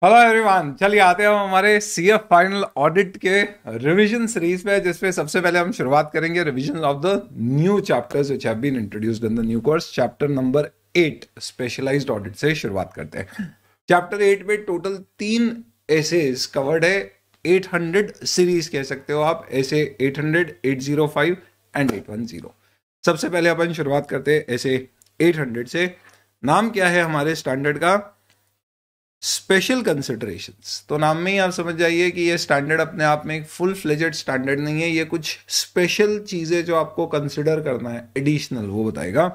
Hello everyone, चलिए आते हैं हम हमारे सीएफ फाइनल ऑडिट के रिवीजन सीरीज पे, जिसपे सबसे पहले हम शुरुआत करेंगे revision of the new chapters which have been introduced in the new course. Chapter number 8 specialized audit से शुरुआत करते हैं। चैप्टर 8 में टोटल 3 एसेज कवर्ड है। 800 सीरीज कह सकते हो आप, ऐसे 800, 805 एंड 810। सबसे पहले अपन शुरुआत करते हैं ऐसे 800 से। नाम क्या है हमारे स्टैंडर्ड का? Special considerations. तो नाम में ही आप समझ जाइए कि ये स्टैंडर्ड अपने आप में एक फुल फ्लेजेड स्टैंडर्ड नहीं है, ये कुछ स्पेशल चीजें जो आपको कंसिडर करना है एडिशनल, वो बताएगा।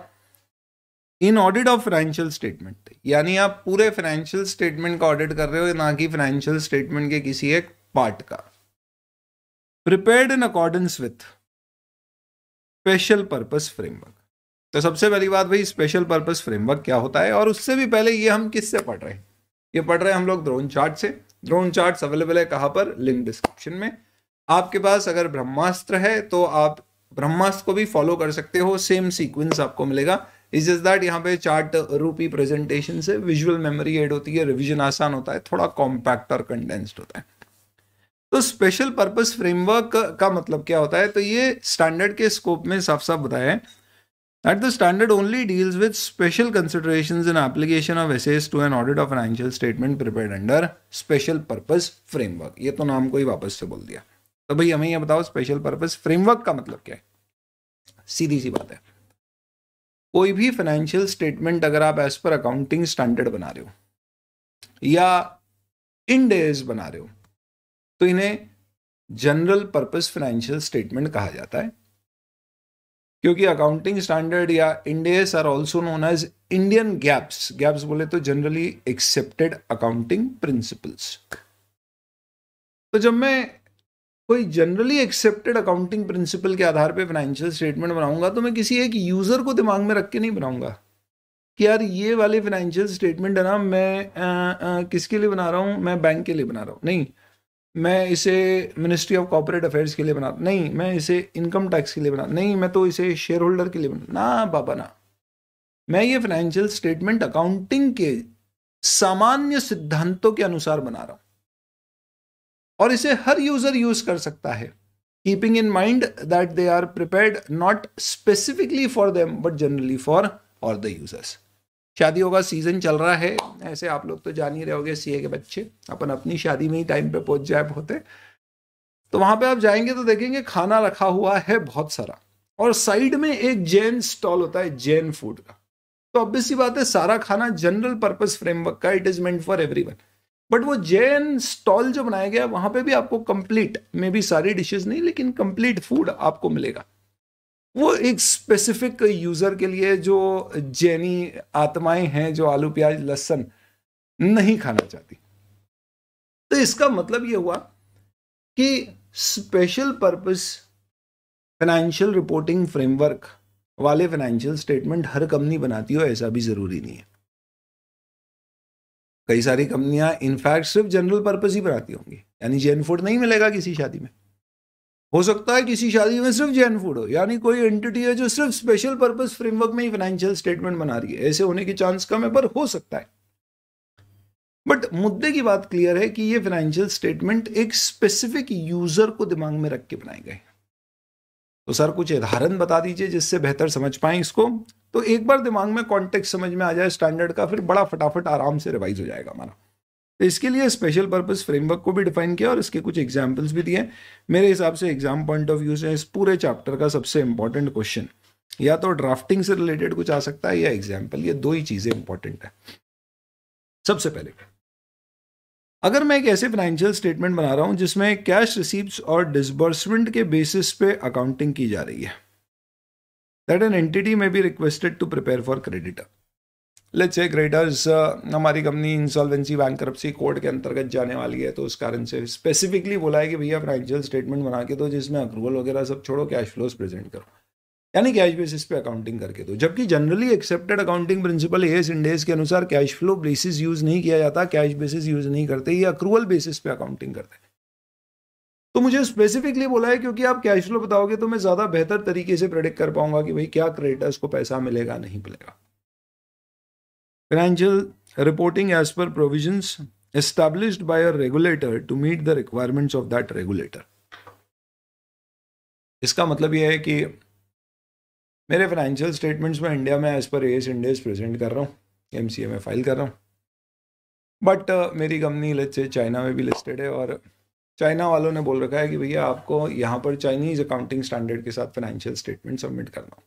इन ऑडिट ऑफ फाइनेंशियल स्टेटमेंट, यानी आप पूरे फाइनेंशियल स्टेटमेंट का ऑडिट कर रहे हो, ना कि फाइनेंशियल स्टेटमेंट के किसी एक पार्ट का। Prepared in accordance with special purpose framework. तो सबसे पहली बात भाई, स्पेशल पर्पस फ्रेमवर्क क्या होता है? और उससे भी पहले ये हम किससे पढ़ रहे हैं? ये पढ़ रहे हैं हम लोग द्रोण चार्ट से। द्रोण चार्ट अवेलेबल है कहां पर? लिंक डिस्क्रिप्शन में। आपके पास अगर ब्रह्मास्त्र है तो आप ब्रह्मास्त्र को भी फॉलो कर सकते हो, सेम सीक्वेंस आपको मिलेगा। इज जस्ट दैट यहाँ पे चार्ट रूपी प्रेजेंटेशन से विजुअल मेमोरी ऐड होती है, रिवीजन आसान होता है, थोड़ा कॉम्पैक्ट और कंडेंस्ड होता है। तो स्पेशल पर्पस फ्रेमवर्क का मतलब क्या होता है? तो ये स्टैंडर्ड के स्कोप में साफ साफ बताया है that the standard only deals with special considerations in application of essays to an audit of financial statement prepared under special purpose framework। ये तो नाम को ही वापस से बोल दिया। तो भाई हमें ये बताओ स्पेशल पर्पस फ्रेमवर्क का मतलब क्या है? सीधी सी बात है, कोई भी फाइनेंशियल स्टेटमेंट अगर आप एज पर अकाउंटिंग स्टैंडर्ड बना रहे हो या इन डेज बना रहे हो, तो इन्हें जनरल पर्पस फाइनेंशियल स्टेटमेंट कहा जाता है, क्योंकि अकाउंटिंग स्टैंडर्ड या Ind AS are also known as Indian GAAPs. GAAPs बोले तो जनरली एक्सेप्टेड अकाउंटिंग प्रिंसिपल्स। तो जब मैं कोई जनरली एक्सेप्टेड अकाउंटिंग प्रिंसिपल के आधार पे फाइनेंशियल स्टेटमेंट बनाऊंगा, तो मैं किसी एक यूजर को दिमाग में रख के नहीं बनाऊंगा कि यार ये वाले फाइनेंशियल स्टेटमेंट है ना, मैं किसके लिए बना रहा हूं? मैं बैंक के लिए बना रहा हूं? नहीं। मैं इसे मिनिस्ट्री ऑफ कॉर्पोरेट अफेयर्स के लिए बना, नहीं। मैं इसे इनकम टैक्स के लिए बना, नहीं। मैं तो इसे शेयर होल्डर के लिए बना, ना बाबा ना। मैं ये फाइनेंशियल स्टेटमेंट अकाउंटिंग के सामान्य सिद्धांतों के अनुसार बना रहा हूं, और इसे हर यूजर यूज कर सकता है, keeping in mind that they are prepared not specifically for them but generally for all the users. शादियों का सीजन चल रहा है, ऐसे आप लोग तो जान ही रहोगे, सीए के बच्चे, अपन अपनी शादी में ही टाइम पे पहुंच जाए होते, तो वहां पे आप जाएंगे तो देखेंगे खाना रखा हुआ है बहुत सारा, और साइड में एक जैन स्टॉल होता है, जैन फूड का। तो ऑब्वियस सी बात है, सारा खाना जनरल पर्पस फ्रेमवर्क का, it is meant for everyone. But वो जैन स्टॉल जो बनाया गया, वहां पे भी आपको कंप्लीट, मे बी सारी डिशेस नहीं, लेकिन कंप्लीट फूड आपको मिलेगा। वो एक स्पेसिफिक यूजर के लिए, जो जैनी आत्माएं हैं, जो आलू प्याज लहसुन नहीं खाना चाहती। तो इसका मतलब ये हुआ कि special purpose financial reporting framework वाले फाइनेंशियल स्टेटमेंट हर कंपनी बनाती हो, ऐसा भी जरूरी नहीं है। कई सारी कंपनियां इनफैक्ट सिर्फ जनरल पर्पस ही बनाती होंगी, यानी जैन फूड नहीं मिलेगा किसी शादी में। हो सकता है किसी शादी में सिर्फ जैन फूड हो, यानी कोई एंटिटी है जो सिर्फ स्पेशल पर्पस फ्रेमवर्क में ही फाइनेंशियल स्टेटमेंट बना रही है। ऐसे होने की चांस कम है, पर हो सकता है। बट मुद्दे की बात क्लियर है कि ये फाइनेंशियल स्टेटमेंट एक स्पेसिफिक यूजर को दिमाग में रख के बनाए गए। तो सर कुछ उदाहरण बता दीजिए जिससे बेहतर समझ पाए इसको। तो एक बार दिमाग में कॉन्टेक्स्ट समझ में आ जाए स्टैंडर्ड का, फिर बड़ा फटाफट आराम से रिवाइज हो जाएगा हमारा। तो इसके लिए स्पेशल पर्पस फ्रेमवर्क को भी डिफाइन किया और इसके कुछ एग्जाम्पल्स भी दिए। मेरे हिसाब से एग्जाम पॉइंट ऑफ व्यू से इस पूरे चैप्टर का सबसे इंपॉर्टेंट क्वेश्चन या तो ड्राफ्टिंग से रिलेटेड कुछ आ सकता है या एग्जाम्पल, ये दो ही चीजें इंपॉर्टेंट है। सबसे पहले, अगर मैं एक ऐसे फाइनेंशियल स्टेटमेंट बना रहा हूं जिसमें कैश रिसीप्ट्स और डिसबर्समेंट के बेसिस पे अकाउंटिंग की जा रही है, दैट एन एंटिटी में be requested to prepare for creditor. Let's say creditors, हमारी कंपनी इंसॉल्वेंसी बैंकरप्सी कोड के अंतर्गत जाने वाली है, तो उस कारण से स्पेसिफिकली बोला है कि भैया फाइनेंशियल स्टेटमेंट बना के दो जिसमें अक्रूवल वगैरह सब छोड़ो, कैश फ्लोज प्रेजेंट करो, यानी कैश बेसिस पे अकाउंटिंग करके दो। जबकि generally accepted accounting principle AS Ind AS के अनुसार कैश फ्लो बेसिस यूज नहीं किया जाता, कैश बेसिस यूज नहीं करते, ये अक्रूवल बेसिस पे अकाउंटिंग करते। तो मुझे स्पेसिफिकली बोला है क्योंकि आप कैश फ्लो बताओगे तो मैं ज्यादा बेहतर तरीके से प्रेडिक्ट कर पाऊंगा कि भाई क्या क्रेडिटर्स को पैसा मिलेगा नहीं मिलेगा। Financial reporting as per provisions established by a regulator to meet the requirements of that regulator. इसका मतलब यह है कि मेरे फाइनेंशियल स्टेटमेंट्स में इंडिया में एज पर एस इंडेस प्रेजेंट कर रहा हूँ, एमसीए में फाइल कर रहा हूँ, बट मेरी कंपनी लेट्स से चाइना में भी लिस्टेड है और चाइना वालों ने बोल रखा है कि भैया आपको यहाँ पर चाइनीज अकाउंटिंग स्टैंडर्ड के साथ फाइनेंशियल स्टेटमेंट सबमिट करना हो।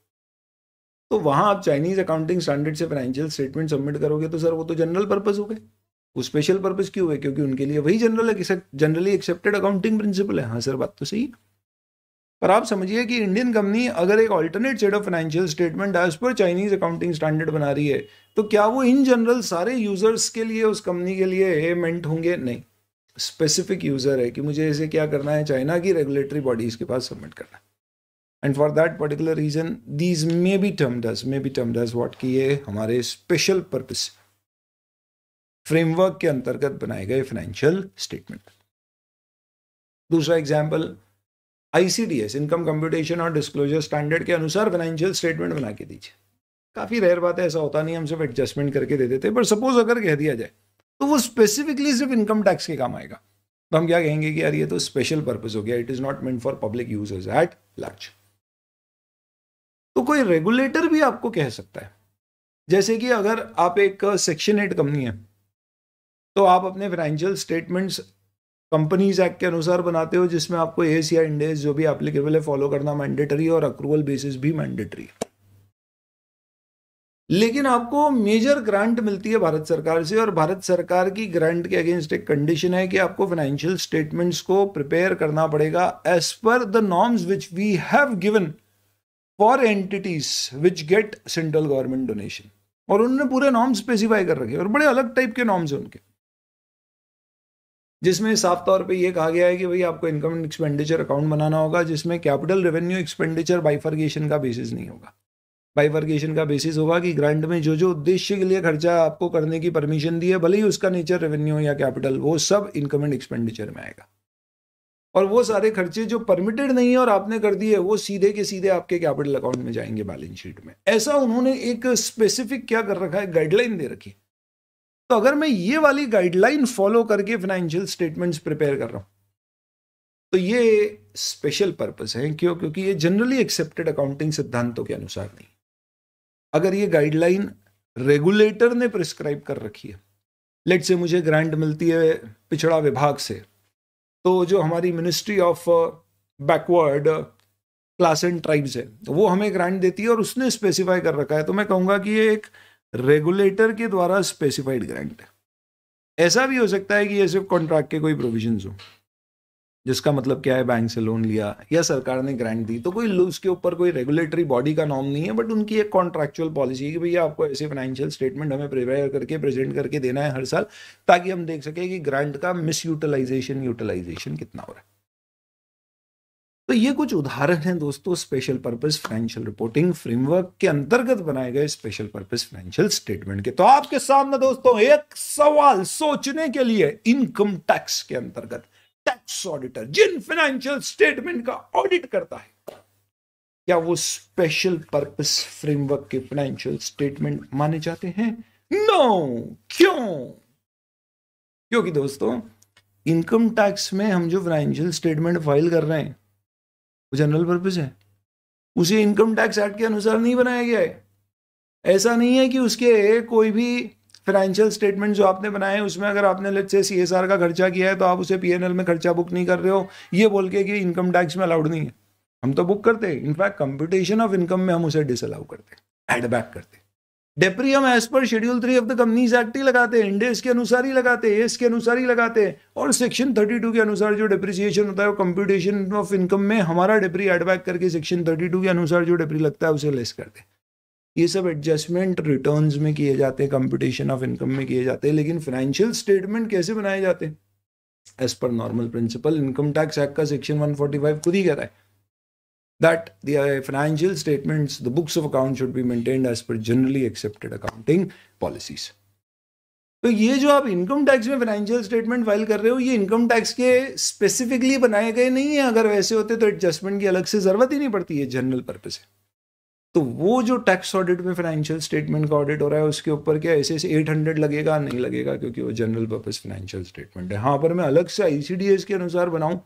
तो वहाँ आप चाइनीज अकाउंटिंग स्टैंडर्ड से फाइनेंशियल स्टेटमेंट सबमिट करोगे तो सर वो तो जनरल पर्पस हो गए। वो स्पेशल पर्पस क्यों है? क्योंकि उनके लिए वही जनरली एक्सेप्टेड अकाउंटिंग प्रिंसिपल है। हाँ सर, बात तो सही है, पर आप समझिए कि इंडियन कंपनी अगर एक alternate set of financial statement as per Chinese accounting standard बना रही है तो क्या वो इन जनरल सारे यूजर्स के लिए, उस कंपनी के लिए मेंट होंगे? नहीं, स्पेसिफिक यूजर है कि मुझे इसे क्या करना है, चाइना की रेगुलेटरी बॉडीज के पास सबमिट करना है। And for that particular reason these may be termed as what, कि ये हमारे स्पेशल पर्पस फ्रेमवर्क के अंतर्गत बनाए गए फाइनेंशियल स्टेटमेंट। दूसरा एग्जाम्पल, ICDS इनकम कंप्यूटेशन और डिस्क्लोजर स्टैंडर्ड के अनुसार फाइनेंशियल स्टेटमेंट बना के दीजिए। काफी रेयर बात है, ऐसा होता नहीं, हम सिर्फ एडजस्टमेंट करके दे देते, पर सपोज अगर कह दिया जाए तो वो स्पेसिफिकली सिर्फ इनकम टैक्स के काम आएगा, तो हम क्या कहेंगे कि यार ये तो स्पेशल पर्पस हो गया, it is not meant for public users at large. तो कोई रेगुलेटर भी आपको कह सकता है, जैसे कि अगर आप एक सेक्शन 8 कंपनी है तो आप अपने फाइनेंशियल स्टेटमेंट्स कंपनीज एक्ट के अनुसार बनाते हो, जिसमें आपको एस या इंडेस जो भी एप्लीकेबल है फॉलो करना मैंडेटरी और अक्रूवल बेसिस भी मैंडेटरी है। लेकिन आपको मेजर ग्रांट मिलती है भारत सरकार से, और भारत सरकार की ग्रांट के अगेंस्ट एक कंडीशन है कि आपको फाइनेंशियल स्टेटमेंट्स को प्रिपेयर करना पड़ेगा as per the norms which we have given for entities which get central government donation. और उन्होंने पूरे नॉर्म्स स्पेसिफाई कर रखे और बड़े अलग टाइप के नॉर्म्स हैं उनके, जिसमें साफ तौर पे ये कहा गया है कि भाई आपको इनकम एंड एक्सपेंडिचर अकाउंट बनाना होगा, जिसमें कैपिटल रेवेन्यू एक्सपेंडिचर बाइफर्केशन का बेसिस नहीं होगा। बाइफर्केशन का बेसिस होगा कि ग्रांट में जो जो उद्देश्य के लिए खर्चा आपको करने की परमिशन दी है, भले ही उसका नेचर रेवेन्यू या कैपिटल, वो सब इनकम एंड एक्सपेंडिचर में आएगा। और वो सारे खर्चे जो परमिटेड नहीं है और आपने कर दिए, वो सीधे के सीधे आपके कैपिटल अकाउंट में जाएंगे, बैलेंस शीट में। ऐसा उन्होंने एक स्पेसिफिक क्या कर रखा है, गाइडलाइन दे रखी है। तो अगर मैं ये वाली गाइडलाइन फॉलो करके फाइनेंशियल स्टेटमेंट्स प्रिपेयर कर रहा हूं तो ये स्पेशल पर्पस है। क्यों? क्योंकि ये जनरली एक्सेप्टेड अकाउंटिंग सिद्धांतों के अनुसार नहीं। अगर ये गाइडलाइन रेगुलेटर ने प्रिस्क्राइब कर रखी है, लेट से मुझे ग्रांट मिलती है पिछड़ा विभाग से, तो जो हमारी ministry of backward class and tribes है वो हमें ग्रांट देती है और उसने स्पेसिफाई कर रखा है, तो मैं कहूंगा कि ये एक रेगुलेटर के द्वारा स्पेसिफाइड ग्रांट है। ऐसा भी हो सकता है कि ये सिर्फ कॉन्ट्रैक्ट के कोई प्रोविजंस हो, जिसका मतलब क्या है, बैंक से लोन लिया या सरकार ने ग्रांट दी, तो कोई उसके ऊपर कोई रेगुलेटरी बॉडी का नॉर्म नहीं है, बट उनकी एक कॉन्ट्रैक्चुअल पॉलिसी है कि भैया आपको ऐसे फाइनेंशियल स्टेटमेंट हमें प्रिपेयर करके प्रेजेंट करके देना है हर साल, ताकि हम देख सके कि ग्रांट का मिस यूटिलाइजेशन कितना हो रहा है। तो ये कुछ उदाहरण हैं दोस्तों special purpose financial reporting framework के अंतर्गत बनाए गए स्पेशल पर्पस फाइनेंशियल स्टेटमेंट के। तो आपके सामने दोस्तों एक सवाल सोचने के लिए, इनकम टैक्स के अंतर्गत टैक्स ऑडिटर जिन फाइनेंशियल स्टेटमेंट का ऑडिट करता है, क्या वो स्पेशल पर्पस फ्रेमवर्क के फाइनेंशियल स्टेटमेंट माने जाते हैं? नो। क्यों? क्योंकि दोस्तों इनकम टैक्स में हम जो फाइनेंशियल स्टेटमेंट फाइल कर रहे हैं वो जनरल पर्पस है, उसे इनकम टैक्स एक्ट के अनुसार नहीं बनाया गया है। ऐसा नहीं है कि उसके कोई भी फाइनेंशियल स्टेटमेंट जो आपने बनाए हैं उसमें अगर आपने लेट्स से CSR का खर्चा किया है तो आप उसे PNL में खर्चा बुक नहीं कर रहे हो, ये बोल के कि इनकम टैक्स में अलाउड नहीं है। हम तो बुक करते हैं, इनफैक्ट कंप्यूटेशन ऑफ इनकम में हम उसे डिसअलाउ करते हैं, एड बैक करते हैं। डेप्री हम as per schedule 3 of the companies act ही लगाते हैं, इंडेस के अनुसार ही लगाते हैं, एस के अनुसार ही लगाते हैं, और सेक्शन 32 के अनुसार जो डेप्रिसिएशन होता है वो कंप्यूटेशन ऑफ इनकम में हमारा डेप्री एड बैक करके सेक्शन 32 के अनुसार जो डेप्री लगता है उसे लेस करते हैं। ये सब एडजस्टमेंट रिटर्न्स में किए जाते हैं, कंप्यूटेशन ऑफ इनकम में किए जाते हैं। लेकिन फाइनेंशियल स्टेटमेंट कैसे बनाए जाते हैं? As per normal principle, income tax act का सेक्शन 145 खुद ही कहता है that the financial statements, the books of accounts should be maintained as per generally accepted accounting policies. तो ये जो आप इनकम टैक्स में फाइनेंशियल स्टेटमेंट फाइल कर रहे हो, ये इनकम टैक्स के स्पेसिफिकली बनाए गए नहीं है। अगर वैसे होते तो एडजस्टमेंट की अलग से जरूरत ही नहीं पड़ती है, जनरल पर्पस है। तो वो जो टैक्स ऑडिट में फाइनेंशियल स्टेटमेंट का ऑडिट हो रहा है उसके ऊपर क्या ऐसे 800 लगेगा? नहीं लगेगा, क्योंकि वो जनरल पर्पस फाइनेंशियल स्टेटमेंट है। हाँ, पर मैं अलग से ICDS के अनुसार बनाऊं,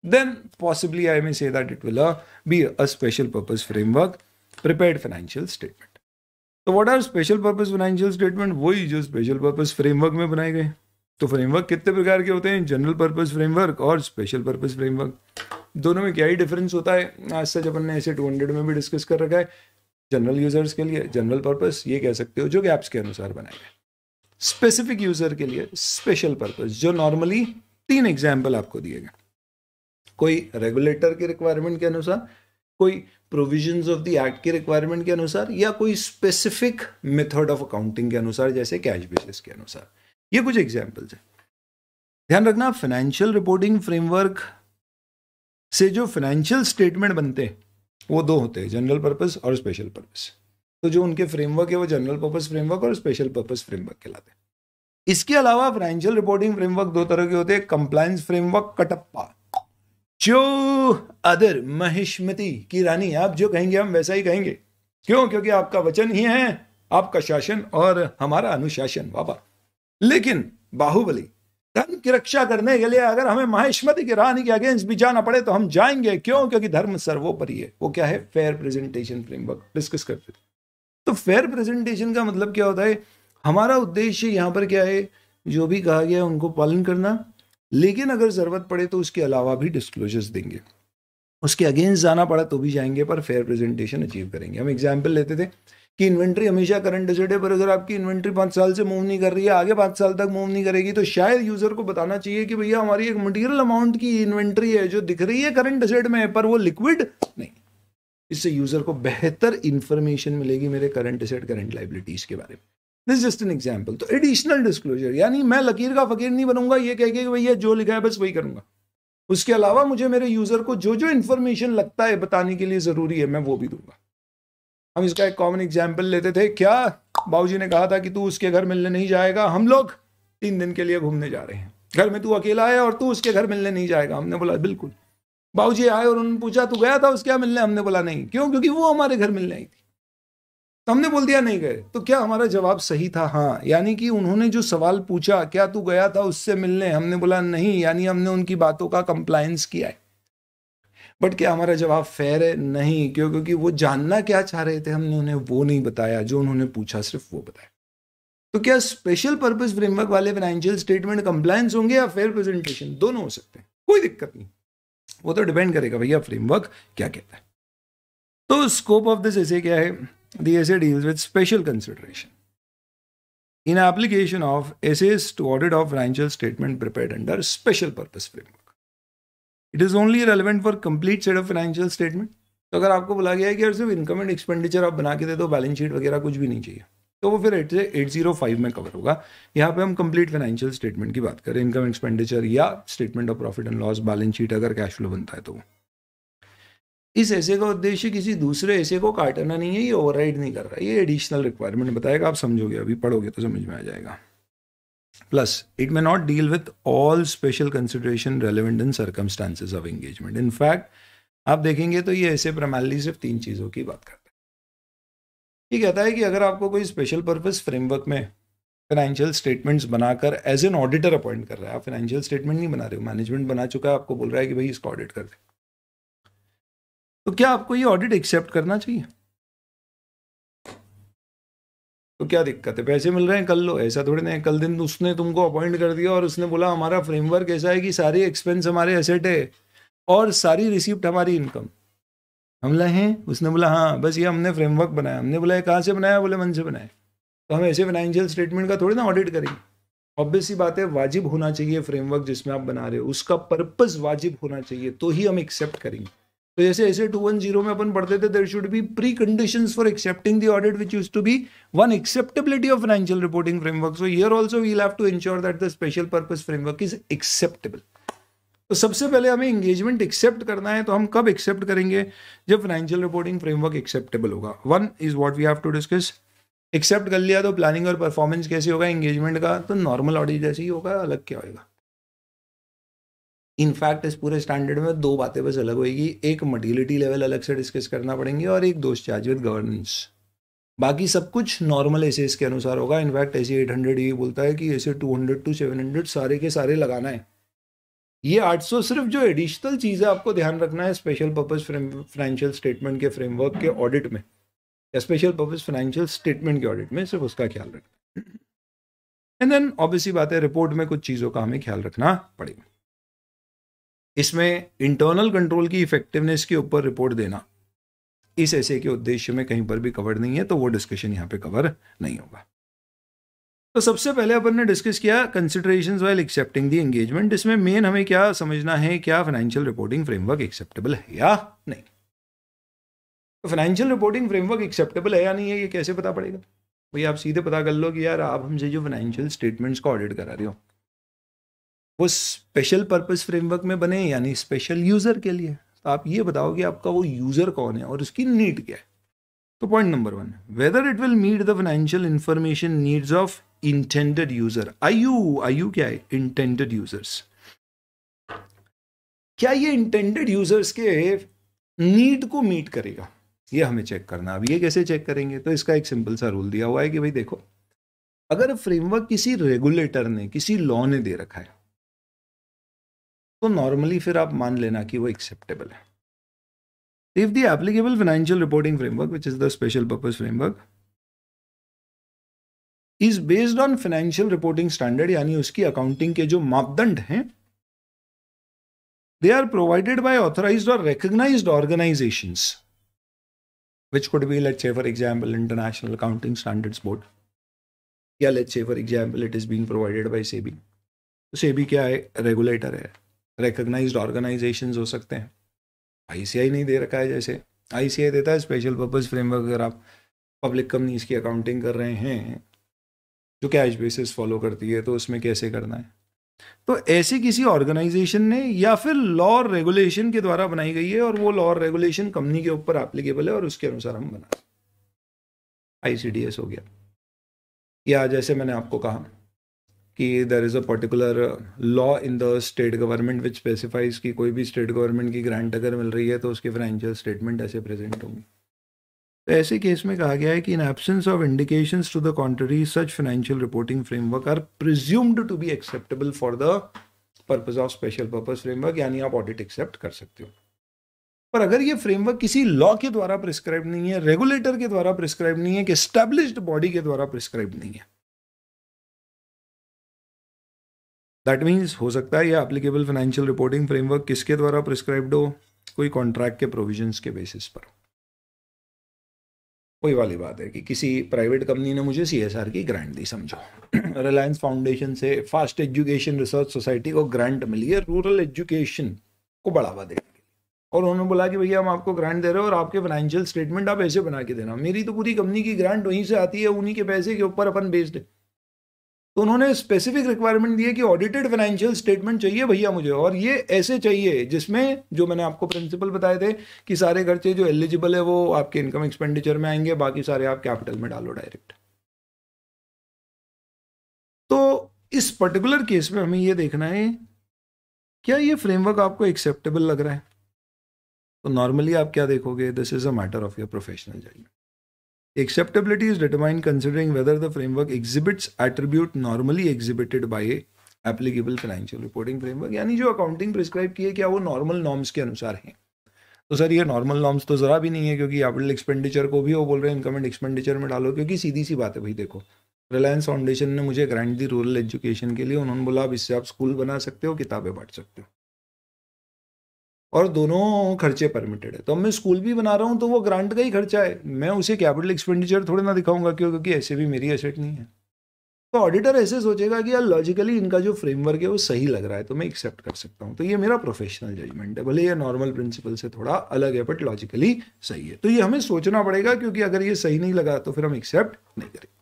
then possibly I may say that it will be a special purpose framework prepared financial statement. तो what are special purpose financial statement? वही जो special purpose framework में बनाए गए। तो फ्रेमवर्क कितने प्रकार के होते हैं? जनरल पर्पस फ्रेमवर्क और स्पेशल पर्पस फ्रेमवर्क। दोनों में क्या ही डिफरेंस होता है? आज से अपन ने ऐसे 200 में भी डिस्कस कर रखा है। जनरल यूजर्स के लिए जनरल पर्पस ये कह सकते हो, जो गैप्स के अनुसार बनाए गए। स्पेसिफिक यूजर के लिए स्पेशल पर्पस, जो नॉर्मली 3 एग्जाम्पल आपको दिए गए। कोई रेगुलेटर के रिक्वायरमेंट के अनुसार, कोई प्रोविजंस ऑफ द एक्ट के रिक्वायरमेंट के अनुसार, या कोई स्पेसिफिक मेथड ऑफ अकाउंटिंग के अनुसार, जैसे कैश बेसिस के अनुसार। ये कुछ एग्जांपल्स हैं। ध्यान रखना, फाइनेंशियल रिपोर्टिंग फ्रेमवर्क से जो फाइनेंशियल स्टेटमेंट बनते हैं वो 2 होते हैं, जनरल पर्पस और स्पेशल पर्पस। तो जो उनके फ्रेमवर्क है वो जनरल पर्पस फ्रेमवर्क और स्पेशल पर्पस फ्रेमवर्क कहलाते हैं। इसके अलावा फाइनेंशियल रिपोर्टिंग फ्रेमवर्क 2 तरह के होते हैं, कंप्लायंस फ्रेमवर्क, कटप्पा। जो अदर महिष्मति की रानी, आप जो कहेंगे हम वैसा ही कहेंगे। क्यों? क्योंकि आपका वचन ही है आपका शासन और हमारा अनुशासन, बाबा। लेकिन बाहुबली, धर्म की रक्षा करने के लिए अगर हमें महिष्मति की रानी के अगेंस्ट भी जाना पड़े तो हम जाएंगे। क्यों? क्योंकि धर्म सर्वोपरि है। वो क्या है? फेयर प्रेजेंटेशन फ्रेमवर्क डिस्कस करते थे। तो फेयर प्रेजेंटेशन का मतलब क्या होता है? हमारा उद्देश्य यहां पर क्या है? जो भी कहा गया है उनको पालन करना, लेकिन अगर जरूरत पड़े तो उसके अलावा भी डिस्क्लोजर्स देंगे। उसके अगेंस्ट जाना पड़ा तो भी जाएंगे, पर फेयर प्रेजेंटेशन अचीव करेंगे। हम एग्जाम्पल लेते थे कि इन्वेंट्री हमेशा करंट एसेट है, पर अगर आपकी इन्वेंट्री 5 साल से मूव नहीं कर रही है, आगे 5 साल तक मूव नहीं करेगी, तो शायद यूजर को बताना चाहिए कि भैया हमारी एक मटेरियल अमाउंट की इन्वेंट्री है जो दिख रही है करंट एसेट में, पर वो लिक्विड नहीं। इससे यूजर को बेहतर इंफॉर्मेशन मिलेगी मेरे करंट एसेट, करंट लायबिलिटीज के बारे में। This just an example. तो एडिशनल डिस्क्लोजर, यानी मैं लकीर का फकीर नहीं बनूंगा ये कह के भैया जो लिखा है बस वही करूंगा। उसके अलावा मुझे मेरे यूजर को जो जो इंफॉर्मेशन लगता है बताने के लिए जरूरी है, मैं वो भी दूंगा। हम इसका एक कॉमन एग्जाम्पल लेते थे। क्या बाबूजी ने कहा था कि तू उसके घर मिलने नहीं जाएगा, हम लोग 3 दिन के लिए घूमने जा रहे हैं, घर में तू अकेला है और तू उसके घर मिलने नहीं जाएगा। हमने बोला बिल्कुल। बाबूजी आए और उन्होंने पूछा तू गया था उसके यहाँ मिलने? हमने बोला नहीं। क्यों? क्योंकि वो हमारे घर मिलने आई थी। तो हमने बोल दिया नहीं गए। तो क्या हमारा जवाब सही था? हाँ। यानी कि उन्होंने जो सवाल पूछा, क्या तू गया था उससे मिलने? हमने बोला नहीं, यानी हमने उनकी बातों का कंप्लायंस किया है। बट क्या हमारा जवाब फेयर है? नहीं। क्यों? क्योंकि वो जानना क्या चाह रहे थे हमने उन्हें वो नहीं बताया, जो उन्होंने पूछा सिर्फ वो बताया। तो क्या स्पेशल पर्पस फ्रेमवर्क वाले फाइनेंशियल स्टेटमेंट कंप्लायंस होंगे या फेयर प्रेजेंटेशन? दोनों हो सकते हैं, कोई दिक्कत नहीं। वो तो डिपेंड करेगा भैया फ्रेमवर्क क्या कहता है। तो स्कोप ऑफ दिस ऐसे क्या है? The essay deals with special consideration in application of essays to audit of financial statement prepared under special purpose framework. It is only relevant for complete set of financial statement. तो अगर आपको बोला गया है कि यार सिर्फ इनकम एंड एक्सपेंडिचर आप बना के दे दो, बैलेंस शीट वगैरह कुछ भी नहीं चाहिए, तो वो फिर 805 में कवर होगा। यहाँ पे हम कंप्लीट फाइनेंशियल स्टेटमेंट की बात करें, इनकम एक्सपेंडिचर या statement of profit and loss, balance sheet अगर कैश फ्लो बनता है तो। इस ऐसे का उद्देश्य किसी दूसरे ऐसे को काटना नहीं है, ये ओवरराइड नहीं कर रहा है, ये एडिशनल रिक्वायरमेंट बताएगा। आप समझोगे, अभी पढ़ोगे तो समझ में आ जाएगा। Plus it may not deal with all special consideration relevant in circumstances of engagement. In fact आप देखेंगे तो ये ऐसे प्राइमरली सिर्फ 3 चीज़ों की बात करता है। ये कहता है कि अगर आपको कोई स्पेशल पर्पस फ्रेमवर्क में फाइनेंशियल स्टेटमेंट्स बनाकर एज एन ऑडिटर अपॉइंट कर रहा है, आप फाइनेंशियल स्टेटमेंट नहीं बना रहे हो, मैनेजमेंट बना चुका है, आपको बोल रहा है कि भाई इसको ऑडिट कर दे, तो क्या आपको ये ऑडिट एक्सेप्ट करना चाहिए? तो क्या दिक्कत है? पैसे मिल रहे हैं, कर लो। ऐसा थोड़ी नहीं, कल दिन उसने तुमको अपॉइंट कर दिया और उसने बोला हमारा फ्रेमवर्क ऐसा है कि सारे एक्सपेंस हमारे एसेट है और सारी रिसीप्ट हमारी इनकम। हम हैं, उसने बोला हाँ बस ये हमने फ्रेमवर्क बनाया। हमने बोला कहाँ से बनाया? बोले मन से बनाया। तो हम ऐसे फाइनेंशियल स्टेटमेंट का थोड़ी ना ऑडिट करेंगे। ऑब्वियस सी बात है, वाजिब होना चाहिए फ्रेमवर्क जिसमें आप बना रहे हो, उसका पर्पस वाजिब होना चाहिए, तो ही हम एक्सेप्ट करेंगे। तो जैसे ऐसे 210 में अपन पढ़ते थे, there should be preconditions for accepting the audit which used to be one acceptability of financial reporting framework. So here also we will have to ensure that the special purpose framework is acceptable. तो सबसे पहले हमें engagement accept करना है। तो हम कब accept करेंगे? जब फाइनेंशियल रिपोर्टिंग फ्रेमवर्क एक्सेप्टेबल होगा। One is what we have to discuss. Accept कर लिया तो प्लानिंग और परफॉर्मेंस कैसे होगा एंगेजमेंट का? तो नॉर्मल ऑडिट जैसे ही होगा, अलग क्या होगा। इनफैक्ट इस पूरे स्टैंडर्ड में दो बातें बस अलग होगी, एक मटीरियलिटी लेवल अलग से डिस्कस करना पड़ेंगे और एक दोस्त चार्ज विद गवर्नेंस। बाकी सब कुछ नॉर्मल एसेस के अनुसार होगा। इनफैक्ट ऐसे 800 ये बोलता है कि ऐसे 200 to 700 सारे के सारे लगाना है। ये 800 सिर्फ जो एडिशनल चीज़ है आपको ध्यान रखना है स्पेशल पर्पस फाइनेंशियल स्टेटमेंट के फ्रेमवर्क के ऑडिट में, या स्पेशल पर्पस फाइनेंशियल स्टेटमेंट के ऑडिट में, सिर्फ उसका ख्याल रखना। एंड देन ऑब्वियसली बात है, रिपोर्ट में कुछ चीज़ों का हमें ख्याल रखना पड़ेगा। इसमें इंटरनल कंट्रोल की इफेक्टिवनेस के ऊपर रिपोर्ट देना इस ऐसे के उद्देश्य में कहीं पर भी कवर नहीं है, तो वो डिस्कशन यहाँ पे कवर नहीं होगा। तो सबसे पहले अपन ने डिस्कस किया considerations while accepting the engagement. इसमें मेन हमें क्या समझना है, क्या फाइनेंशियल रिपोर्टिंग फ्रेमवर्क एक्सेप्टेबल है या नहीं। तो फाइनेंशियल रिपोर्टिंग फ्रेमवर्क एक्सेप्टेबल है या नहीं है, ये कैसे पता पड़ेगा? भाई आप सीधे पता कर लो कि यार आप हमसे जो फाइनेंशियल स्टेटमेंट्स का ऑडिट करा रहे हो वो स्पेशल पर्पस फ्रेमवर्क में बने यानी स्पेशल यूजर के लिए। तो आप ये बताओ कि आपका वो यूजर कौन है और उसकी नीड क्या है। तो point number 1, whether it will meet the financial information needs of intended user. IU क्या है? Intended users. क्या ये इंटेंडेड यूजर्स के नीड को मीट करेगा, ये हमें चेक करना। अब ये कैसे चेक करेंगे? तो इसका एक सिंपल सा रूल दिया हुआ है कि भाई देखो, अगर फ्रेमवर्क किसी रेगुलेटर ने, किसी लॉ ने दे रखा है, तो नॉर्मली फिर आप मान लेना कि वो एक्सेप्टेबल है। If the applicable financial reporting framework which is the special purpose framework is based on financial reporting standard, यानी उसकी अकाउंटिंग के जो मापदंड हैं, they are provided by authorized or recognized organizations, which could be, let's say for example, International Accounting Standards Board, या let's say for example it is being provided by SEBI। तो SEBI क्या है? Regulator है। recognized organizations हो सकते हैं, ICI नहीं दे रखा है, जैसे ICI देता है स्पेशल पर्पस फ्रेमवर्क। अगर आप पब्लिक कंपनीज की अकाउंटिंग कर रहे हैं जो कैश बेसिस फॉलो करती है, तो उसमें कैसे करना है। तो ऐसी किसी ऑर्गेनाइजेशन ने या फिर लॉ और रेगुलेशन के द्वारा बनाई गई है, और वो लॉ और रेगुलेशन कंपनी के ऊपर एप्लीकेबल है और उसके अनुसार हम बना, ICDS हो गया। या जैसे मैंने आपको कहा कि there is a particular law in the state government which specifies कि कोई भी स्टेट गवर्नमेंट की ग्रांट अगर मिल रही है तो उसके फाइनेंशियल स्टेटमेंट ऐसे प्रेजेंट होंगे। तो ऐसे केस में कहा गया है कि in absence of indications to the contrary such financial reporting framework are presumed to be acceptable for the purpose of special purpose framework, यानी आप ऑडिट एक्सेप्ट कर सकते हो। पर अगर ये फ्रेमवर्क किसी लॉ के द्वारा प्रिस्क्राइब नहीं है, रेगुलेटर के द्वारा प्रिस्क्राइब नहीं है, कि एस्टैब्लिश्ड बॉडी के द्वारा प्रिस्क्राइब नहीं है, दैट मीन्स हो सकता है ये एप्लीकेबल फाइनेंशियल रिपोर्टिंग फ्रेमवर्क किसके द्वारा प्रिस्क्राइब्ड हो? कोई कॉन्ट्रैक्ट के प्रोविजंस के बेसिस पर। वही वाली बात है कि किसी प्राइवेट कंपनी ने मुझे CSR की ग्रांट दी, समझो रिलायंस फाउंडेशन से फास्ट एजुकेशन रिसर्च सोसाइटी को ग्रांट मिली है रूरल एजुकेशन को बढ़ावा देने के लिए, और उन्होंने बोला कि भैया हम आपको ग्रांट दे रहे हो और आपके फाइनेंशियल स्टेटमेंट आप ऐसे बना के देना। मेरी तो पूरी कंपनी की ग्रांट वहीं से आती है, उन्हीं के पैसे के ऊपर अपन बेस्ड है। तो उन्होंने स्पेसिफिक रिक्वायरमेंट दी है कि ऑडिटेड फाइनेंशियल स्टेटमेंट चाहिए भैया मुझे, और ये ऐसे चाहिए जिसमें जो मैंने आपको प्रिंसिपल बताए थे कि सारे खर्चे जो एलिजिबल है वो आपके इनकम एक्सपेंडिचर में आएंगे, बाकी सारे आप कैपिटल में डालो डायरेक्ट। तो इस पर्टिकुलर केस में हमें ये देखना है क्या ये फ्रेमवर्क आपको एक्सेप्टेबल लग रहा है। तो नॉर्मली आप क्या देखोगे? This is a matter of your professional judgment. Acceptability is determined considering whether the framework exhibits attribute normally exhibited by applicable financial reporting framework, यानी जो अकाउंटिंग प्रिस्क्राइब की है क्या वो नॉर्मल नॉर्म्स के अनुसार हैं। तो सर ये नॉर्मल नॉर्म्स तो ज़रा भी नहीं है, क्योंकि कैपिटल एक्सपेंडिचर को भी वो बोल रहे हैं इनकम एंड एक्सपेंडिचर में डालो, क्योंकि सीधी सी बात है भाई देखो, रिलायंस फाउंडेशन ने मुझे ग्रांट दी रूरल एजुकेशन के लिए, उन्होंने बोला अब इससे आप स्कूल बना सकते हो, किताबें बांट सकते हो, और दोनों खर्चे परमिटेड है। तो अब मैं स्कूल भी बना रहा हूँ तो वो ग्रांट का ही खर्चा है, मैं उसे कैपिटल एक्सपेंडिचर थोड़े ना दिखाऊंगा, क्योंकि ऐसे भी मेरी एसेट नहीं है। तो ऑडिटर ऐसे सोचेगा कि यार लॉजिकली इनका जो फ्रेमवर्क है वो सही लग रहा है, तो मैं एक्सेप्ट कर सकता हूँ। तो ये मेरा प्रोफेशनल जजमेंट है, भले ये नॉर्मल प्रिंसिपल से थोड़ा अलग है बट लॉजिकली सही है। तो ये हमें सोचना पड़ेगा, क्योंकि अगर ये सही नहीं लगा तो फिर हम एक्सेप्ट नहीं करेंगे।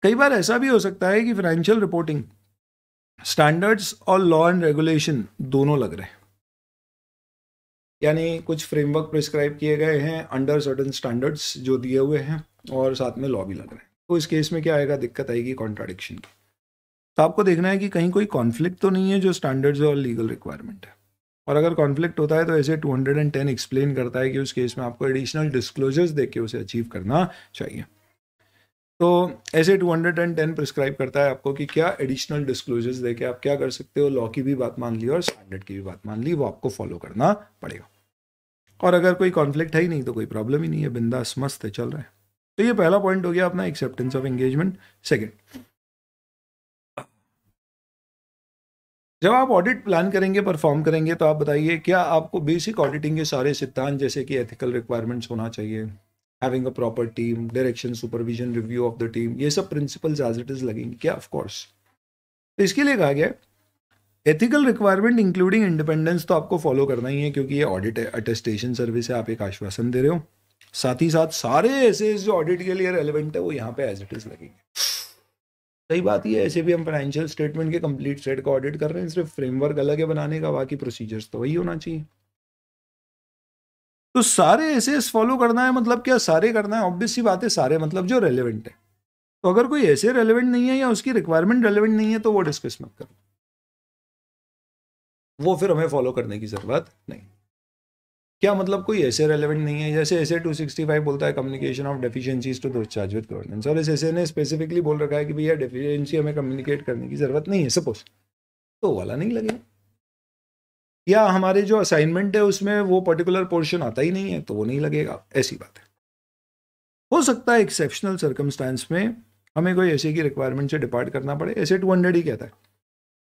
कई बार ऐसा भी हो सकता है कि फाइनेंशियल रिपोर्टिंग स्टैंडर्ड्स और लॉ एंड रेगुलेशन दोनों लग रहे हैं, यानी कुछ फ्रेमवर्क प्रिस्क्राइब किए गए हैं अंडर सर्टेन स्टैंडर्ड्स जो दिए हुए हैं, और साथ में लॉ भी लग रहे हैं। तो इस केस में क्या आएगा? दिक्कत आएगी कॉन्ट्राडिक्शन की। तो आपको देखना है कि कहीं कोई कॉन्फ्लिक्ट तो नहीं है जो स्टैंडर्ड्स और लीगल रिक्वायरमेंट है, और अगर कॉन्फ्लिक्ट होता है तो ऐसे 210 एक्सप्लेन करता है कि उस केस में आपको एडिशनल डिस्क्लोजर्स देके उसे अचीव करना चाहिए। तो ऐसे 210 प्रिस्क्राइब करता है आपको कि क्या एडिशनल डिस्क्लोजर्स देके आप क्या कर सकते हो, लॉ की भी बात मान ली और स्टैंडर्ड की भी बात मान ली, वो आपको फॉलो करना पड़ेगा। और अगर कोई कॉन्फ्लिक्ट है ही नहीं तो कोई प्रॉब्लम ही नहीं है, बिंदास मस्त है, चल रहा है। तो ये पहला पॉइंट हो गया अपना एक्सेप्टेंस ऑफ एंगेजमेंट। सेकेंड, जब आप ऑडिट प्लान करेंगे, परफॉर्म करेंगे, तो आप बताइए क्या आपको बेसिक ऑडिटिंग के सारे सिद्धांत जैसे कि एथिकल रिक्वायरमेंट्स होना चाहिए, having a proper team, direction, supervision, review of the team, ये सब प्रिंसिपल्स एज इट इज लगेंगे क्या? Of course. तो इसके लिए कहा गया एथिकल रिक्वायरमेंट इंक्लूडिंग इंडिपेंडेंस तो आपको फॉलो करना ही है, क्योंकि ये ऑडिट अटेस्टेशन सर्विस है, आप एक आश्वासन दे रहे हो। साथ ही साथ सारे ऐसे जो ऑडिट के लिए रेलिवेंट है वो यहाँ पे एज इट इज लगेंगे। सही बात ही है, ऐसे भी हम फाइनेंशियल स्टेटमेंट के कंप्लीट सेट का ऑडिट कर रहे हैं, सिर्फ फ्रेमवर्क अलग है बनाने का, बाकी प्रोसीजर्स तो वही होना चाहिए। तो सारे ऐसे फॉलो करना है मतलब क्या? सारे करना है, ऑब्वियस सी बात है, सारे मतलब जो रेलिवेंट है। तो अगर कोई ऐसे रेलिवेंट नहीं है या उसकी रिक्वायरमेंट रेलिवेंट नहीं है तो वो डिस्कस मत करो, वो फिर हमें फॉलो करने की जरूरत नहीं। क्या मतलब कोई ऐसे रेलेवेंट नहीं है? जैसे ऐसे 265 बोलता है communication of deficiencies to those charge with governance, और इस ऐसे ने स्पेसिफिकली बोल रखा है कि भैया डेफिशिएंसी हमें कम्युनिकेट करने की जरूरत नहीं है, सपोज, तो वाला नहीं लगेगा। या हमारे जो असाइनमेंट है उसमें वो पर्टिकुलर पोर्शन आता ही नहीं है तो वो नहीं लगेगा, ऐसी बात है। हो सकता है एक्सेप्शनल सर्कमस्टांस में हमें कोई ऐसे की रिक्वायरमेंट से डिपार्ट करना पड़े। ऐसे 200 ही कहता है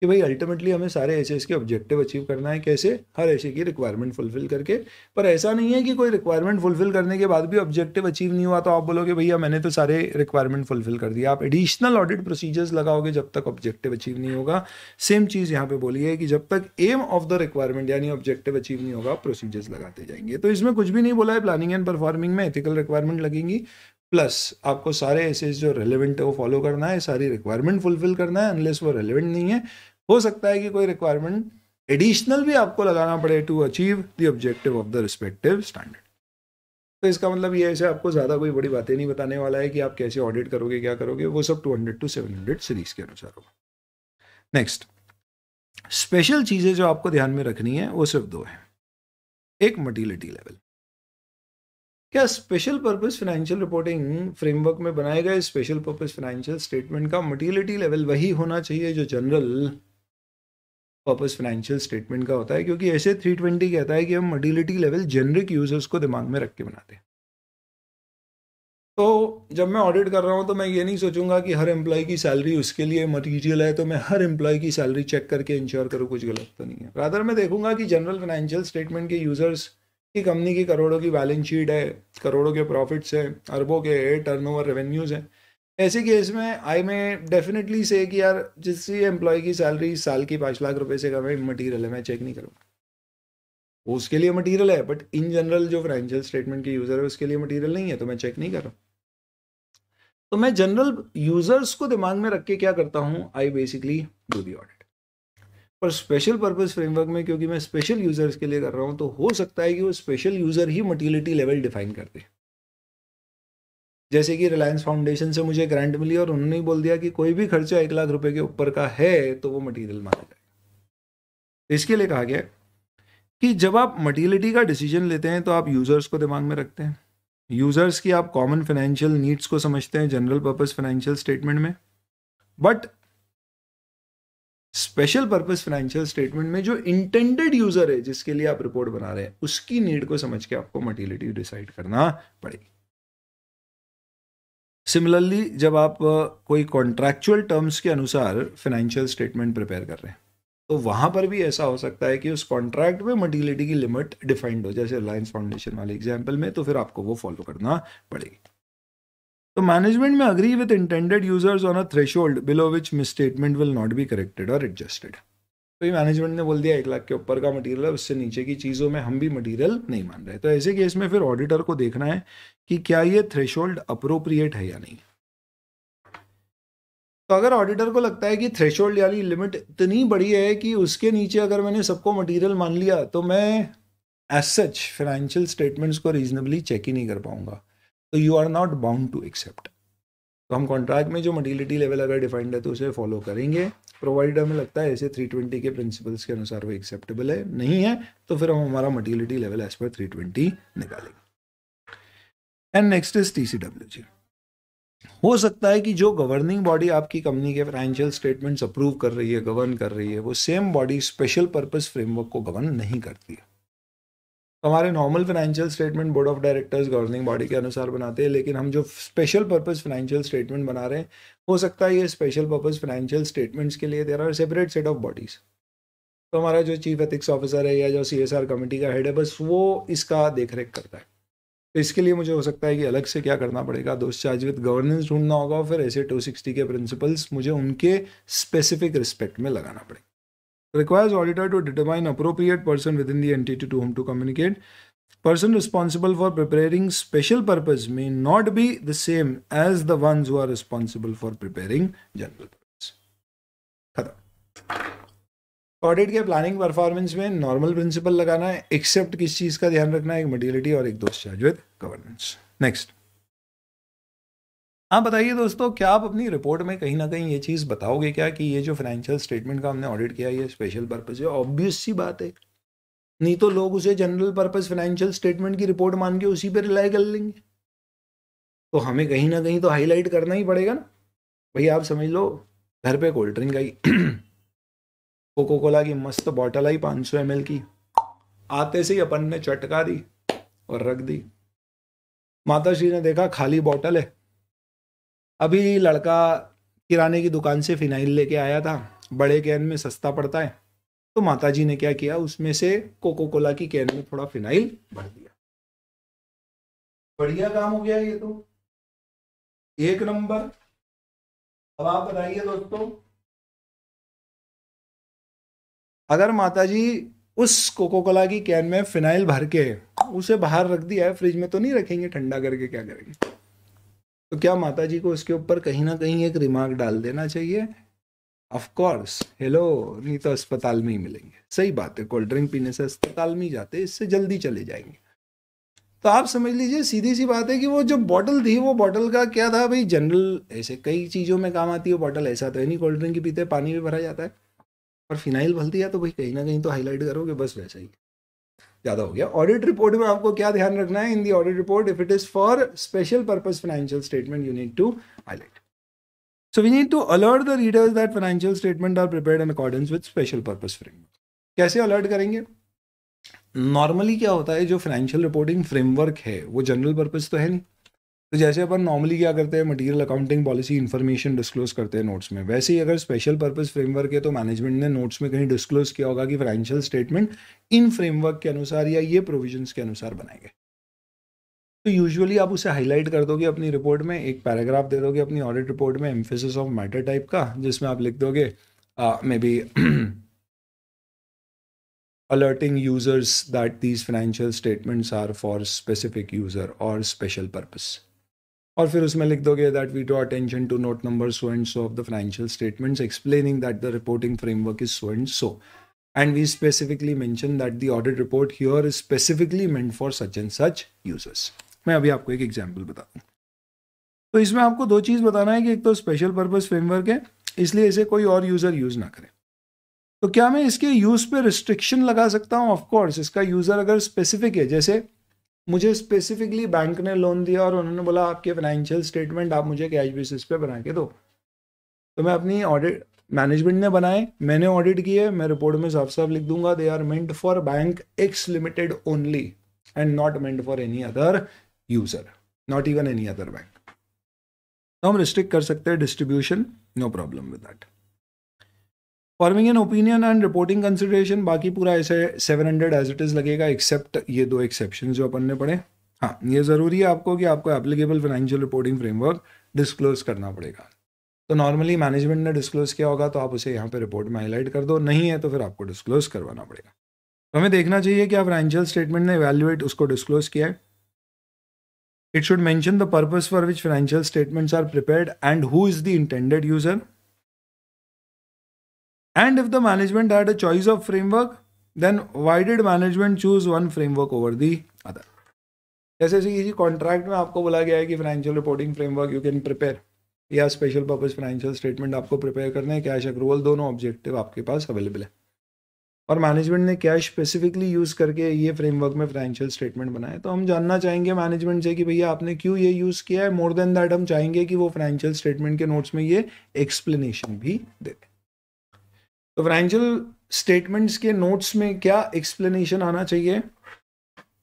कि भाई अल्टीमेटली हमें सारे एस के ऑब्जेक्टिव अचीव करना है, कैसे? हर एस की रिक्वायरमेंट फुलफिल करके। पर ऐसा नहीं है कि कोई रिक्वायरमेंट फुलफिल करने के बाद भी ऑब्जेक्टिव अचीव नहीं हुआ तो आप बोलोगे भैया मैंने तो सारे रिक्वायरमेंट फुलफिल कर दिया। आप एडिशनल ऑडिट प्रोसीजर्स लगाओगे जब तक ऑब्जेक्टिव अचीव नहीं होगा। सेम चीज़ यहाँ पे बोली है कि जब तक एम ऑफ द रिक्वायरमेंट यानी ऑब्जेक्टिव अचीव नहीं होगा प्रोसीजर्स लगाते जाएंगे। तो इसमें कुछ भी नहीं बोला है, प्लानिंग एंड परफॉर्मिंग में एथिकल रिक्वायरमेंट लगेंगी, प्लस आपको सारे ऐसे जो रेलेवेंट है वो फॉलो करना है, सारी रिक्वायरमेंट फुलफिल करना है, अनलेस वो रेलेवेंट नहीं है। हो सकता है कि कोई रिक्वायरमेंट एडिशनल भी आपको लगाना पड़े to achieve the objective of the respective standard. तो इसका मतलब ये ऐसे आपको ज़्यादा कोई बड़ी बातें नहीं बताने वाला है कि आप कैसे ऑडिट करोगे, क्या करोगे, वो सब 200 to 700 सीरीज के अनुसार होगा। नेक्स्ट, स्पेशल चीज़ें जो आपको ध्यान में रखनी है वो सिर्फ दो है। एक, मटीरियलिटी लेवल। क्या special purpose financial reporting framework में बनाए गए स्पेशल पर्पस फाइनेंशियल स्टेटमेंट का मटीरियलिटी लेवल वही होना चाहिए जो जनरल पर्पस फाइनेंशियल स्टेटमेंट का होता है? क्योंकि ऐसे 320 कहता है कि हम मटीरियलिटी लेवल जेनरिक यूजर्स को दिमाग में रख के बनाते हैं। तो जब मैं ऑडिट कर रहा हूं तो मैं ये नहीं सोचूंगा कि हर एम्प्लॉय की सैलरी उसके लिए मटीरियल है तो मैं हर एम्प्लॉय की सैलरी चेक करके इंश्योर करूँ कुछ गलत तो नहीं है। रादर मैं देखूंगा कि जनरल फाइनेंशियल स्टेटमेंट के यूजर्स की कंपनी की करोड़ों की बैलेंस शीट है, करोड़ों के प्रॉफिट्स हैं, अरबों के टर्नओवर रेवेन्यूज हैं। ऐसे केस में आई में डेफिनेटली से कि यार जिस एम्प्लॉय की सैलरी साल की 5 लाख रुपए से कम है, मटीरियल है, मैं चेक नहीं करूँगा। उसके लिए मटीरियल है बट इन जनरल जो फाइनेंशियल स्टेटमेंट के यूजर है उसके लिए मटीरियल नहीं है तो मैं चेक नहीं कर रहा। तो मैं जनरल यूजर्स को दिमाग में रख के क्या करता हूं, I basically do the audit. पर स्पेशल पर्पस फ्रेमवर्क में क्योंकि मैं स्पेशल यूजर्स के लिए कर रहा हूं तो हो सकता है कि वो स्पेशल यूजर ही मटीरियलिटी लेवल डिफाइन कर दे। जैसे कि रिलायंस फाउंडेशन से मुझे ग्रांट मिली और उन्होंने ही बोल दिया कि कोई भी खर्चा 1 लाख रुपए के ऊपर का है तो वो मटीरियल माना जाएगा। इसके लिए कहा गया कि जब आप मटीरियलिटी का डिसीजन लेते हैं तो आप यूजर्स को दिमाग में रखते हैं, यूजर्स की आप कॉमन फाइनेंशियल नीड्स को समझते हैं जनरल पर्पस फाइनेंशियल स्टेटमेंट में, but special purpose financial statement में जो इंटेंडेड यूजर है जिसके लिए आप रिपोर्ट बना रहे हैं उसकी नीड को समझ के आपको मटीरियलिटी डिसाइड करना पड़ेगी। सिमिलरली जब आप कोई कॉन्ट्रैक्चुअल टर्म्स के अनुसार फाइनेंशियल स्टेटमेंट प्रिपेयर कर रहे हैं तो वहां पर भी ऐसा हो सकता है कि उस कॉन्ट्रैक्ट में मटीरियलिटी की लिमिट डिफाइंड हो, जैसे रिलायंस फाउंडेशन वाले एग्जाम्पल में, तो फिर आपको वो फॉलो करना पड़ेगी। तो मैनेजमेंट में agree with intended users on a threshold below which misstatement will not be corrected और एडजस्टेड। तो ये मैनेजमेंट ने बोल दिया 1 लाख के ऊपर का मटीरियल है, उससे नीचे की चीज़ों में हम भी मटीरियल नहीं मान रहे। तो ऐसे केस में फिर ऑडिटर को देखना है कि क्या ये थ्रेशोल्ड अप्रोप्रिएट है या नहीं। तो अगर ऑडिटर को लगता है कि थ्रेशोल्ड यानी लिमिट इतनी बड़ी है कि उसके नीचे अगर मैंने सबको मटेरियल मान लिया तो मैं एज सच फाइनेंशियल स्टेटमेंट्स को रीजनेबली चेक ही नहीं कर पाऊंगा, तो you are not bound to accept. तो हम कॉन्ट्रैक्ट में जो मटीरियलिटी लेवल अगर डिफाइंड है तो उसे फॉलो करेंगे, प्रोवाइडेड हमें लगता है ऐसे 320 के प्रिंसिपल्स के अनुसार वो एक्सेप्टेबल है, नहीं है तो फिर हम हमारा मटीरियलिटी लेवल एज पर 320 निकालेंगे। And next is TCWG। हो सकता है कि जो गवर्निंग बॉडी आपकी कंपनी के फाइनेंशियल स्टेटमेंट्स अप्रूव कर रही है, गवर्न कर रही है, वो same body special purpose framework को गवर्न नहीं करती है। तो हमारे normal financial statement board of directors governing body के अनुसार बनाते हैं, लेकिन हम जो स्पेशल पर्पस फाइनेंशियल स्टेटमेंट बना रहे हैं, हो सकता है ये स्पेशल पर्पस फाइनेंशियल स्टेटमेंट्स के लिए there are separate set of bodies. तो हमारा जो चीफ एथिक्स ऑफिसर है या जो CSR कमेटी का हेड है, बस वो इसका देखरेख करता है। तो इसके लिए मुझे हो सकता है कि अलग से क्या करना पड़ेगा, दोस्त चार्ज विद गवर्नेंस ढूंढना होगा, फिर ऐसे 260 के प्रिंसिपल्स मुझे उनके स्पेसिफिक रिस्पेक्ट में लगाना पड़ेगा। Requires auditor to determine appropriate person within the entity to whom to communicate. Person responsible for preparing special purpose may not be the same as the ones who are responsible for preparing general purpose. खत्म। Audit के planning performance में normal principal लगाना है, accept किस चीज का ध्यान रखना है, एक मटीरियलिटी और एक दोस्त चार्ज विद गवर्नेंस। नेक्स्ट, आप बताइए दोस्तों, क्या आप अपनी रिपोर्ट में कहीं ना कहीं ये चीज़ बताओगे क्या कि ये जो फाइनेंशियल स्टेटमेंट का हमने ऑडिट किया ये स्पेशल पर्पस है? ऑब्वियस सी बात है, नहीं तो लोग उसे जनरल पर्पस फाइनेंशियल स्टेटमेंट की रिपोर्ट मान के उसी पे रिलाई कर लेंगे। तो हमें कहीं ना कहीं तो हाईलाइट करना ही पड़ेगा ना। भाई आप समझ लो, घर पे कोल्ड ड्रिंक आई, कोको कोला की मस्त बॉटल आई 500 ml की, आते से ही अपन ने चटका दी और रख दी। माता श्री ने देखा खाली बॉटल है, अभी लड़का किराने की दुकान से फिनाइल लेके आया था, बड़े कैन में सस्ता पड़ता है, तो माताजी ने क्या किया, उसमें से कोको कोला की कैन में थोड़ा फिनाइल भर दिया। बढ़िया काम हो गया ये तो, एक नंबर। अब आप बताइए दोस्तों, अगर माताजी उस कोको कोला की कैन में फिनाइल भर के उसे बाहर रख दिया है, फ्रिज में तो नहीं रखेंगे, ठंडा करके क्या करेंगे? तो क्या माताजी को उसके ऊपर कहीं ना कहीं एक रिमार्क डाल देना चाहिए? ऑफ कोर्स, हेलो, नहीं तो अस्पताल में ही मिलेंगे। सही बात है, कोल्ड ड्रिंक पीने से अस्पताल में ही जाते, इससे जल्दी चले जाएंगे। तो आप समझ लीजिए, सीधी सी बात है कि वो जो बॉटल थी, वो बॉटल का क्या था भाई, जनरल ऐसे कई चीज़ों में काम आती है बॉटल, ऐसा तो है नहीं कोल्ड ड्रिंक की पीते पानी में भरा जाता है, और फिनाइल भर दिया तो भाई कहीं ना कहीं तो हाईलाइट करोगे, बस वैसा ही ज़्यादा हो गया। ऑडिट रिपोर्ट में आपको क्या ध्यान रखना है? In the audit report, if it is for special purpose financial statement, you need to highlight. So we need to alert the readers that financial statements are prepared in accordance with special purpose framework. कैसे alert करेंगे? Normally क्या होता है, जो financial reporting framework है वो general purpose तो है नहीं। तो जैसे अपन नॉर्मली क्या करते हैं, material accounting policy information disclose करते हैं नोट्स में, वैसे ही अगर स्पेशल पर्पस फ्रेमवर्क है तो मैनेजमेंट ने नोट्स में कहीं डिस्क्लोज किया होगा कि फाइनेंशियल स्टेटमेंट इन फ्रेमवर्क के अनुसार या ये प्रोविजंस के अनुसार बनाए गए। तो यूजुअली आप उसे हाईलाइट कर दोगे अपनी रिपोर्ट में, एक पैराग्राफ दे दोगे अपनी ऑडिट रिपोर्ट में एम्फेसिस ऑफ मैटर टाइप का, जिसमें आप लिख दोगे may be alerting users that these financial statements are for specific user or special purpose. और फिर उसमें लिख दोगे that we draw attention to note number so and so of the financial statements explaining that the reporting framework is so and so, and we specifically mention that the audit report here is specifically meant for such and such users. मैं अभी आपको एक example बताता हूँ। तो इसमें आपको दो चीज़ बताना है कि एक तो स्पेशल पर्पस फ्रेमवर्क है, इसलिए इसे कोई और यूज़र यूज़ ना करे। तो क्या मैं इसके यूज़ पे रिस्ट्रिक्शन लगा सकता हूँ? ऑफ कोर्स, इसका यूज़र अगर स्पेसिफिक है, जैसे मुझे स्पेसिफिकली बैंक ने लोन दिया और उन्होंने बोला आपके फाइनेंशियल स्टेटमेंट आप मुझे कैश बेसिस पे बना के दो, तो मैं अपनी ऑडिट, मैनेजमेंट ने बनाए, मैंने ऑडिट किए, मैं रिपोर्ट में साफ साफ लिख दूंगा they are meant for bank X limited only and not meant for any other user, not even any other bank. तो हम रिस्ट्रिक्ट कर सकते हैं distribution, no problem with that. Forming an opinion and reporting consideration, बाकी पूरा ऐसे 700 as it is लगेगा, except ये दो एक्सेप्शन जो अपन ने पढ़े। हाँ, ये ज़रूरी है आपको कि आपको applicable financial reporting framework disclose करना पड़ेगा। तो नॉर्मली मैनेजमेंट ने डिस्क्लोज किया होगा तो आप उसे यहाँ पे रिपोर्ट में हाईलाइट कर दो, नहीं है तो फिर आपको डिस्क्लोज करवाना पड़ेगा। तो हमें देखना चाहिए कि फाइनेंशियल स्टेटमेंट ने इवैल्यूएट उसको डिस्क्लोज किया है। It should mention the purpose for which financial statements are prepared and who is the intended user. And if the management had a choice of framework, then why did management choose one framework over the other? जैसे किसी contract में आपको बोला गया है कि financial reporting framework you can prepare, या special purpose financial statement आपको प्रिपेयर करना है, कैश एक्रूवल, दोनों ऑब्जेक्टिव आपके पास अवेलेबल है। और मैनेजमेंट ने कैश स्पेसिफिकली यूज़ करके ये फ्रेमवर्क में फाइनेंशियल स्टेटमेंट बनाए, तो हम जानना चाहेंगे मैनेजमेंट से कि भैया आपने क्यों ये यूज़ किया है। मोर देन दैट हम चाहेंगे कि वो फाइनेंशियल स्टेटमेंट के नोट्स में ये एक्सप्लेनेशन भी दे दें। तो फाइनेंशियल स्टेटमेंट्स के नोट्स में क्या एक्सप्लेनेशन आना चाहिए?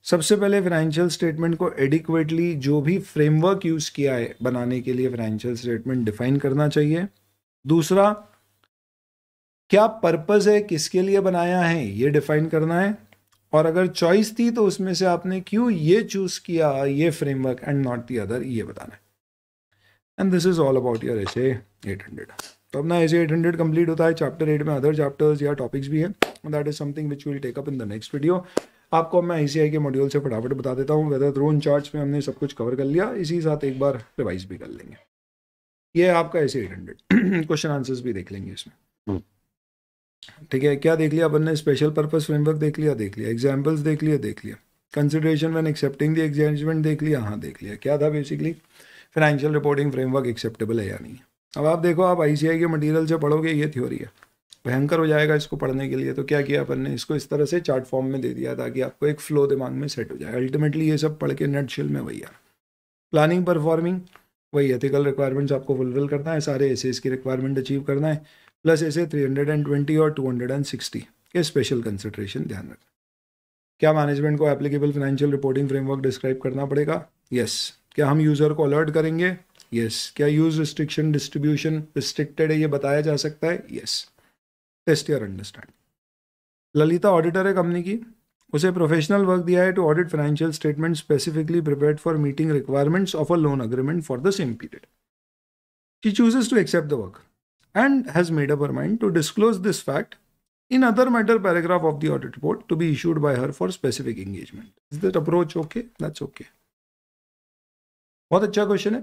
सबसे पहले फाइनेंशियल स्टेटमेंट को एडिक्वेटली जो भी फ्रेमवर्क यूज़ किया है बनाने के लिए फाइनेंशियल स्टेटमेंट डिफाइन करना चाहिए। दूसरा, क्या पर्पस है, किसके लिए बनाया है, ये डिफाइन करना है। और अगर चॉइस थी तो उसमें से आपने क्यों ये चूज किया, ये framework and not the other, ये बताना है। And this is all about your एसे 800। तो अपना एसे 800 कंप्लीट होता है। चैप्टर 8 में अदर चैप्टर्स या टॉपिक्स भी हैं, that is something which will take up in the next video. आपको मैं ICI के मॉड्यूल से फटाफट बता देता हूँ। वेदर ड्रोन चार्ट्स में हमने सब कुछ कवर कर लिया, इसी साथ एक बार रिवाइज भी कर लेंगे। ये आपका एसे 800 क्वेश्चन आंसर्स भी देख लेंगे इसमें, ठीक है। क्या देख लिया अपन ने? स्पेशल पर्पस फ्रेमवर्क देख लिया, एग्जाम्पल्स देख लिया, consideration when accepting the examination देख लिया, हाँ देख लिया। क्या था basically? Financial reporting framework acceptable है या नहीं। अब आप देखो, आप ICI के मटेरियल से पढ़ोगे, ये थ्योरी है, भयंकर हो जाएगा इसको पढ़ने के लिए। तो क्या किया अपन ने? इसको इस तरह से चार्ट फॉर्म में दे दिया ताकि आपको एक फ्लो दिमाग में सेट हो जाए। अल्टीमेटली ये सब पढ़ के नटशेल में वही है, प्लानिंग, परफॉर्मिंग, वही एथिकल रिक्वायरमेंट्स आपको फुलफिल करना है, सारे एसेस की रिक्वायरमेंट अचीव करना है, प्लस ऐसे 320 और 260 के स्पेशल कंसिडरेशन ध्यान रखना। क्या मैनेजमेंट को applicable financial reporting framework describe करना पड़ेगा? यस। क्या हम यूजर को अलर्ट करेंगे? यस। क्या यूज रिस्ट्रिक्शन डिस्ट्रीब्यूशन रिस्ट्रिक्टेड है ये बताया जा सकता है? Yes. Test your understanding. Lalita auditor है कंपनी की, उसे प्रोफेशनल वर्क दिया है to audit financial statement specifically prepared for meeting requirements of a loan agreement for the same period. She chooses to accept the work and has made up her mind to disclose this fact in other matter paragraph of the audit report to be issued by her for specific engagement. Is that approach okay? That's okay. बहुत अच्छा question है।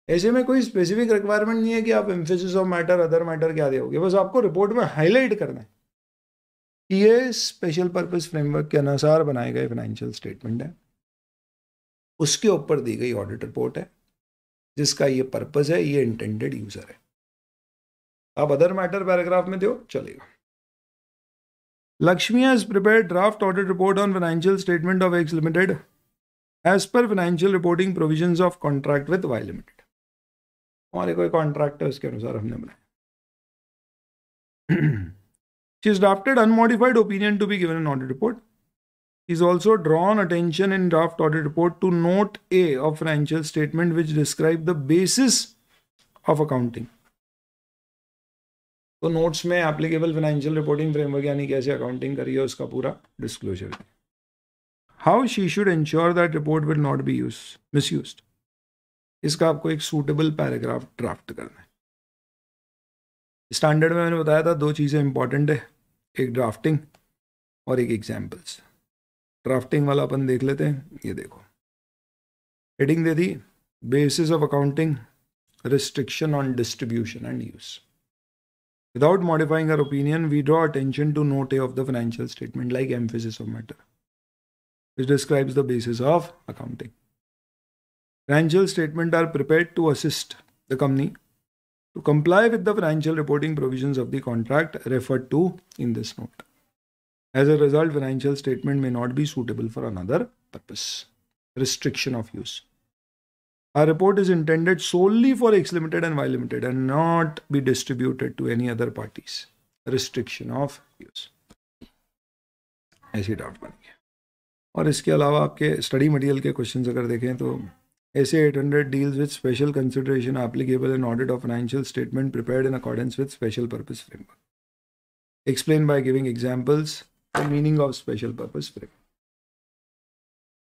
ऐसे में कोई specific requirement नहीं है कि आप emphasis of matter, other matter क्या दोगे, बस आपको रिपोर्ट में हाईलाइट करना है कि ये स्पेशल पर्पस फ्रेमवर्क के अनुसार बनाए गए फाइनेंशियल स्टेटमेंट है, उसके ऊपर दी गई ऑडिट रिपोर्ट है, जिसका ये पर्पस है, ये इंटेंडेड यूजर है। आप अदर मैटर पैराग्राफ में दो, चलेगा। Lakshmi has prepared draft audit report on financial statement of X Limited as per financial reporting provisions of contract with Y Limited. हमारे कोई कॉन्ट्रैक्ट है, उसके अनुसार हमने बनाया। She has drafted unmodified opinion to be given in audit report. She has also drawn attention in draft audit report to note A of financial statement which describe the basis of accounting. तो notes में applicable financial reporting framework यानी कैसे accounting करी है उसका पूरा disclosure है। How she should ensure that report will not be misused, इसका आपको एक सूटेबल पैराग्राफ ड्राफ्ट करना है। स्टैंडर्ड में मैंने बताया था 2 चीज़ें इंपॉर्टेंट है, एक ड्राफ्टिंग और एक एग्जाम्पल्स। ड्राफ्टिंग वाला अपन देख लेते हैं। ये देखो, heading they the, basis of accounting, restriction on distribution and use. Without modifying our opinion, we draw attention to note A of the financial statement like emphasis of matter, which describes the basis of accounting. Financial statements are prepared to assist the company to comply with the financial reporting provisions of the contract referred to in this note. As a result, financial statement may not be suitable for another purpose. Restriction of use. Our report is intended solely for X Limited and Y Limited and not be distributed to any other parties. Restriction of use. ऐसी draft बनी है। और इसके अलावा आपके study material के questions अगर देखें तो ऐसे 800 deals with special consideration applicable in audit of financial statement prepared in accordance with special purpose framework. Explain by giving examples the meaning of special purpose framework.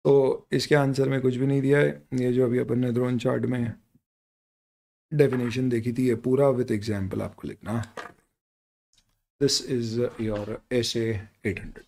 तो इसके आंसर में कुछ भी नहीं दिया है। ये जो अभी अपन ने ड्रोन चार्ट में डेफिनेशन देखी थी, ये पूरा विद एग्जाम्पल आपको लिखना। This is your essay 800।